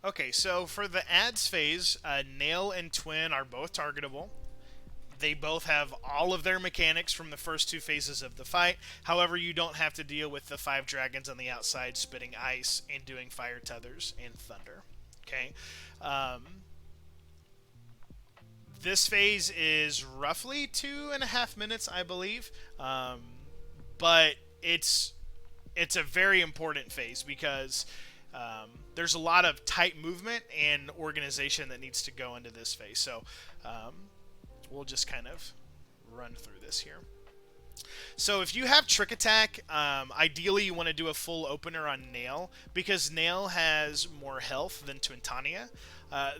Okay, so for the ads phase, Nail and Twin are both targetable. They both have all of their mechanics from the first two phases of the fight. However, you don't have to deal with the five dragons on the outside spitting ice and doing fire tethers and thunder. Okay. Um, this phase is roughly 2.5 minutes, I believe. But it's a very important phase because there's a lot of tight movement and organization that needs to go into this phase. So we'll just kind of run through this here. So if you have Trick Attack, ideally you want to do a full opener on Nail because Nail has more health than Twintania.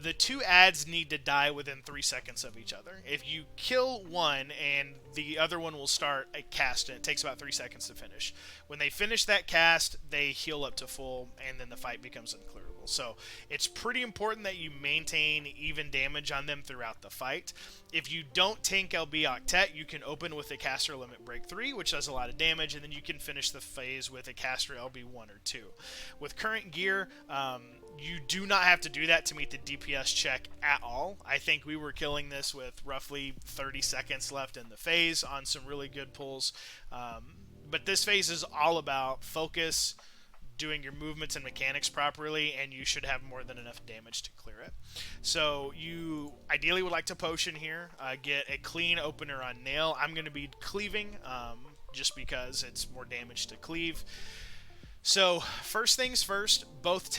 The two ads need to die within 3 seconds of each other. If you kill one and the other one will start a cast, and it takes about 3 seconds to finish. When they finish that cast, they heal up to full, and then the fight becomes unclearable. So it's pretty important that you maintain even damage on them throughout the fight. If you don't tank LB Octet, you can open with a caster limit break 3, which does a lot of damage, and then you can finish the phase with a caster LB 1 or 2. With current gear, you do not have to do that to meet the DPS check at all. I think we were killing this with roughly 30 seconds left in the phase on some really good pulls. But this phase is all about focus, doing your movements and mechanics properly, and you should have more than enough damage to clear it. So you ideally would like to potion here, get a clean opener on Nail. I'm going to be cleaving just because it's more damage to cleave. So first things first, both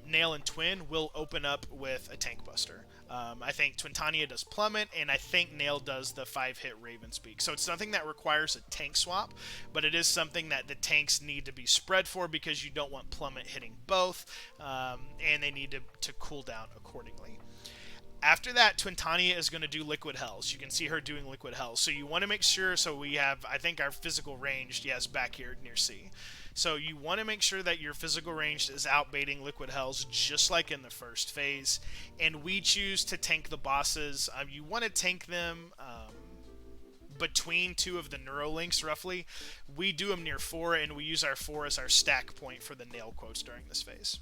Nail and Twin will open up with a Tank Buster. I think Twintania does Plummet, and I think Nail does the 5-hit Raven's Beak. So it's nothing that requires a tank swap, but it is something that the tanks need to be spread for because you don't want Plummet hitting both, and they need to cool down accordingly. After that, Twintania is going to do Liquid Hells. You can see her doing Liquid Hells. So you want to make sure, so we have, I think our physical range, yes, back here near C. So you want to make sure that your physical range is outbaiting Liquid Hells just like in the first phase. And we choose to tank the bosses. You want to tank them between two of the Neurolinks roughly. We do them near 4, and we use our 4 as our stack point for the nail quotes during this phase.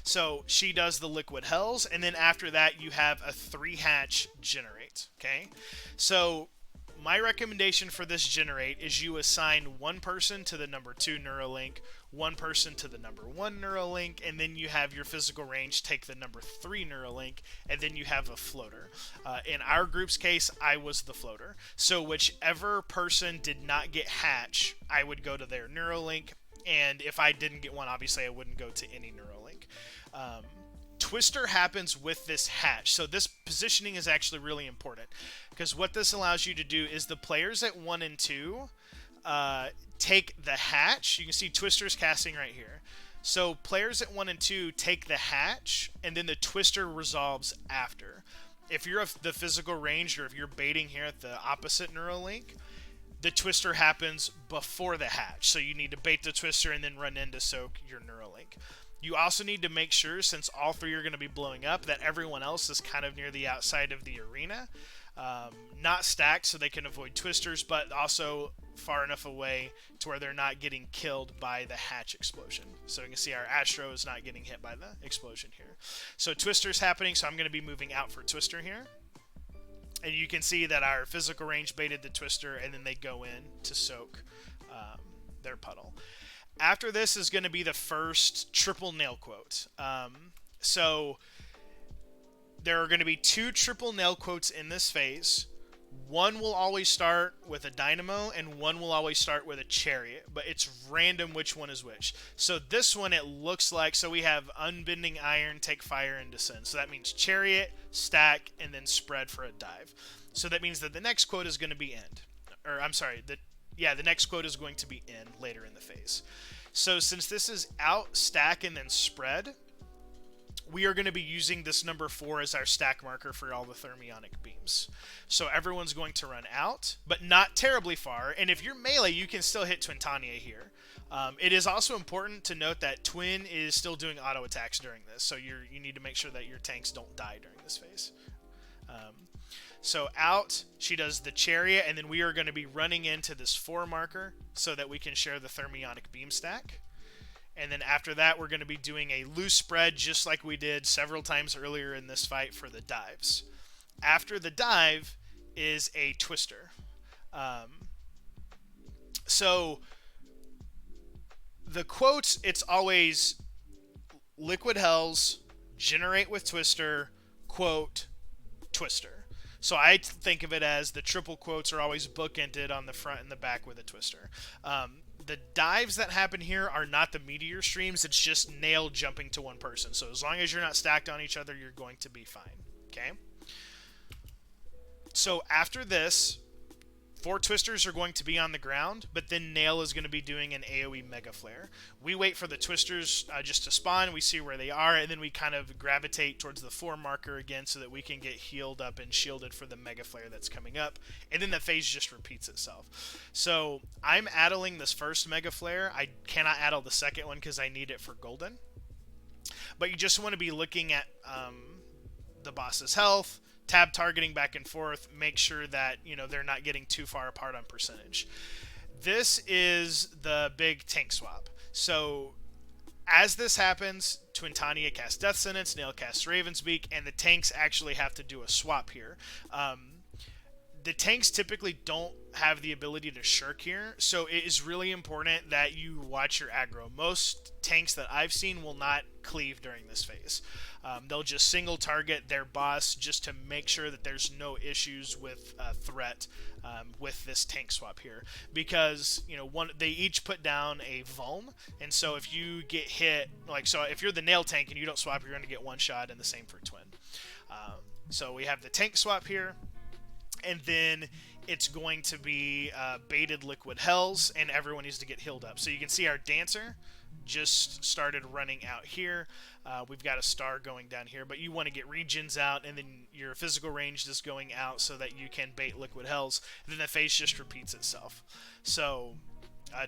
So she does the Liquid Hells, and then after that you have a 3-hatch generate. Okay, so my recommendation for this generate is you assign one person to the number 2 Neuralink, one person to the number 1 Neuralink, and then you have your physical range take the number 3 Neuralink, and then you have a floater. In our group's case, I was the floater. So whichever person did not get hatch, I would go to their Neuralink, and if I didn't get one, obviously I wouldn't go to any Neuralink. Twister happens with this hatch, so this positioning is actually really important because what this allows you to do is the players at 1 and 2 take the hatch. You can see Twister's casting right here. So players at 1 and 2 take the hatch, and then the Twister resolves after. If you're the physical range, or if you're baiting here at the opposite Neuralink, the Twister happens before the hatch. So you need to bait the Twister and then run in to soak your Neuralink. You also need to make sure, since all 3 are going to be blowing up, that everyone else is kind of near the outside of the arena. Not stacked so they can avoid Twisters, but also far enough away to where they're not getting killed by the hatch explosion. So you can see our Astro is not getting hit by the explosion here. So Twister's happening, so I'm going to be moving out for Twister here. And you can see that our physical range baited the Twister, and then they go in to soak their puddle. After this is going to be the first triple nail quote. So there are going to be 2 triple nail quotes in this phase. One will always start with a dynamo, and one will always start with a chariot, but it's random which one is which. So this one, it looks like, so we have unbending iron, take fire, and descend. So that means chariot, stack, and then spread for a dive. So that means that the next quote is going to be end. Or I'm sorry, the next quote is going to be in later in the phase. So since this is out, stack, and then spread, we are going to be using this number 4 as our stack marker for all the thermionic beams. So everyone's going to run out, but not terribly far. And if you're melee, you can still hit Twintania here. It is also important to note that Twin is still doing auto attacks during this, so you need to make sure that your tanks don't die during this phase. So out, she does the chariot, and then we are going to be running into this 4 marker so that we can share the thermionic beam stack. And then after that, we're going to be doing a loose spread just like we did several times earlier in this fight for the dives. After the dive is a twister. So the quotes, it's always liquid hells, generate with twister, quote, twister. So I think of it as the triple quotes are always bookended on the front and the back with a twister. The dives that happen here are not the meteor streams. It's just nail jumping to one person. So as long as you're not stacked on each other, you're going to be fine. Okay? So after this, 4 twisters are going to be on the ground, but then Nail is going to be doing an AoE Mega Flare. We wait for the twisters just to spawn, we see where they are, and then we kind of gravitate towards the 4 marker again so that we can get healed up and shielded for the Mega Flare that's coming up, and then the phase just repeats itself. So I'm addling this first Mega Flare. I cannot addle the second one because I need it for Golden. But you just want to be looking at the boss's health, tab targeting back and forth, make sure that, you know, they're not getting too far apart on percentage. This is the big tank swap. So as this happens, Twintania casts Death Sentence, Nail casts Raven's Beak, and the tanks actually have to do a swap here. The tanks typically don't have the ability to shirk here, so it is really important that you watch your aggro. Most tanks that I've seen will not cleave during this phase. They'll just single target their boss just to make sure that there's no issues with threat with this tank swap here, because you know they each put down a vuln, and so if you get hit, like so if you're the nail tank and you don't swap, you're going to get one shot, and the same for twin. So we have the tank swap here. And then it's going to be baited liquid hells, and everyone needs to get healed up. So you can see our dancer just started running out here. We've got a star going down here, but you want to get regions out, and then your physical range is going out so that you can bait liquid hells. And then the phase just repeats itself. So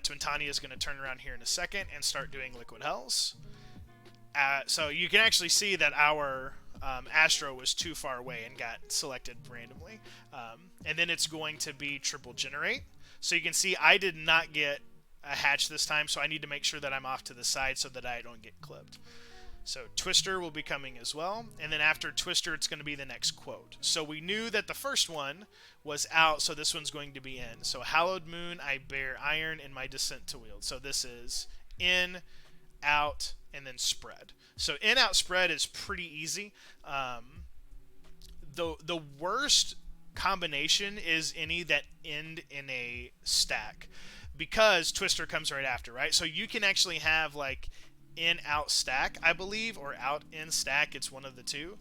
Twintania is going to turn around here in a second and start doing liquid hells. So you can actually see that our Astro was too far away and got selected randomly. And then it's going to be triple generate. So you can see I did not get a hatch this time, so I need to make sure that I'm off to the side so that I don't get clipped. So Twister will be coming as well. And then after Twister, it's going to be the next quote. So we knew that the first one was out, so this one's going to be in. So Hallowed Moon, I bear iron in my descent to wield. So this is in, out, and then spread. So in, out, spread is pretty easy. The worst combination is any that end in a stack, because Twister comes right after, right? So you can actually have like in, out, stack, I believe, or out, in, stack. It's one of the two.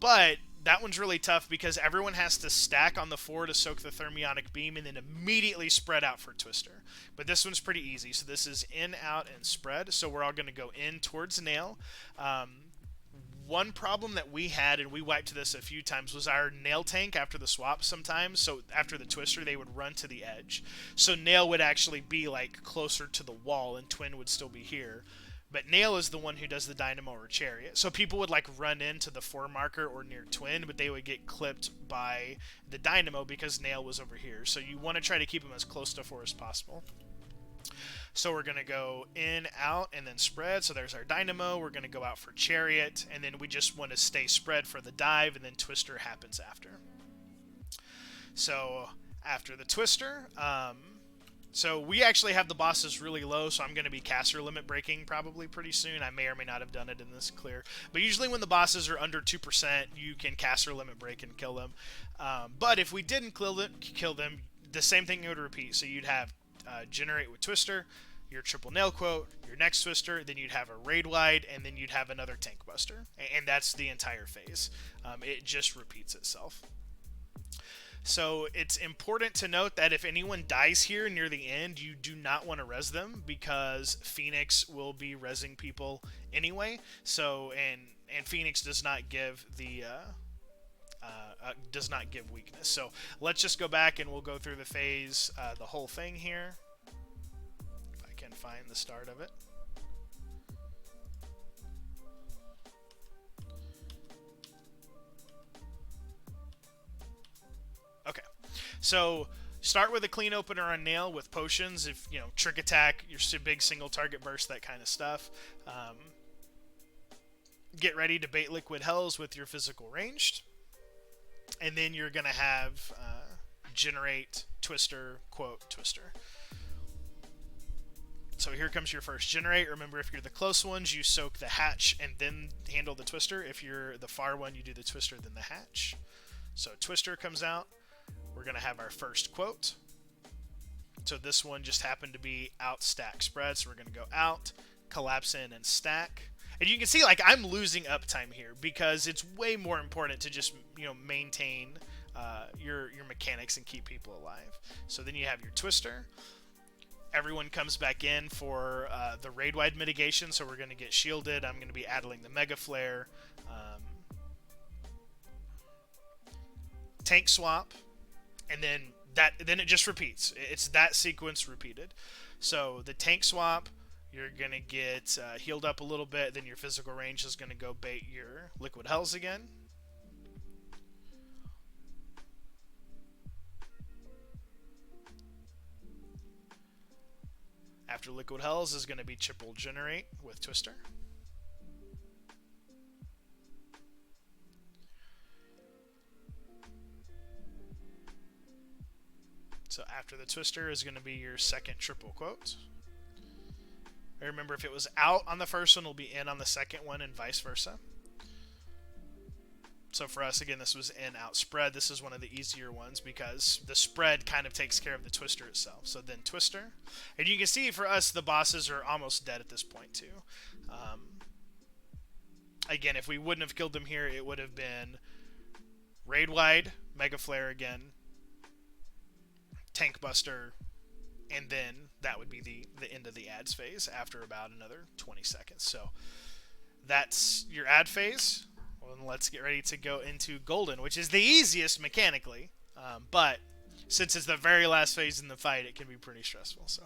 But that one's really tough because everyone has to stack on the 4 to soak the thermionic beam and then immediately spread out for Twister. But this one's pretty easy. So this is in, out, and spread. So we're all going to go in towards Nail. One problem that we had, and we wiped this a few times, was our Nail tank after the swap sometimes. So after the Twister, they would run to the edge. So Nail would actually be like closer to the wall and Twin would still be here. But Nail is the one who does the Dynamo or Chariot. So people would like run into the 4 marker or near Twin, but they would get clipped by the Dynamo because Nail was over here. So you want to try to keep him as close to 4 as possible. So we're going to go in, out, and then spread. So there's our Dynamo. We're going to go out for Chariot, and then we just want to stay spread for the dive, and then Twister happens after. So after the Twister, so we actually have the bosses really low, so I'm going to be caster limit breaking probably pretty soon. I may or may not have done it in this clear. But usually when the bosses are under 2%, you can caster limit break and kill them. But if we didn't kill them, the same thing would repeat. So you'd have generate with Twister, your triple nail quote, your next Twister, then you'd have a raid wide, and then you'd have another tank buster. And that's the entire phase. It just repeats itself. So it's important to note that if anyone dies here near the end, you do not want to res them because Phoenix will be resing people anyway. So and Phoenix does not give the does not give weakness. So let's just go back and we'll go through the phase, the whole thing here. If I can find the start of it. Okay, so start with a clean opener on nail with potions. If you know trick attack, your big single target burst, that kind of stuff. Get ready to bait liquid hells with your physical ranged, and then you're gonna have generate twister quote twister. So here comes your first generate. Remember, if you're the close ones, you soak the hatch and then handle the twister. If you're the far one, you do the twister, then the hatch. So twister comes out. We're going to have our first quote. So this one just happened to be out, stack, spread. So we're going to go out, collapse in, and stack. And you can see, like, I'm losing uptime here because it's way more important to just, maintain your mechanics and keep people alive. So then you have your twister. Everyone comes back in for the raid-wide mitigation, so we're going to get shielded. I'm going to be addling the Mega Flare. Tank swap, and then it just repeats. It's that sequence repeated. So the tank swap, you're going to get healed up a little bit, then your physical range is going to go bait your liquid hells again. After liquid hells is going to be triple generate with twister. So after the twister is going to be your second triple quote. I remember, if it was out on the first one, it'll be in on the second one, and vice versa. So for us, again, this was in, out, spread. This is one of the easier ones because the spread kind of takes care of the twister itself. So then twister. And you can see for us, the bosses are almost dead at this point too. Again, if we wouldn't have killed them here, it would have been raid wide, Mega Flare again, Tank Buster, and then that would be the end of the ads phase after about another 20 seconds. So that's your ad phase. And let's get ready to go into Golden, which is the easiest mechanically, but since it's the very last phase in the fight, it can be pretty stressful. So.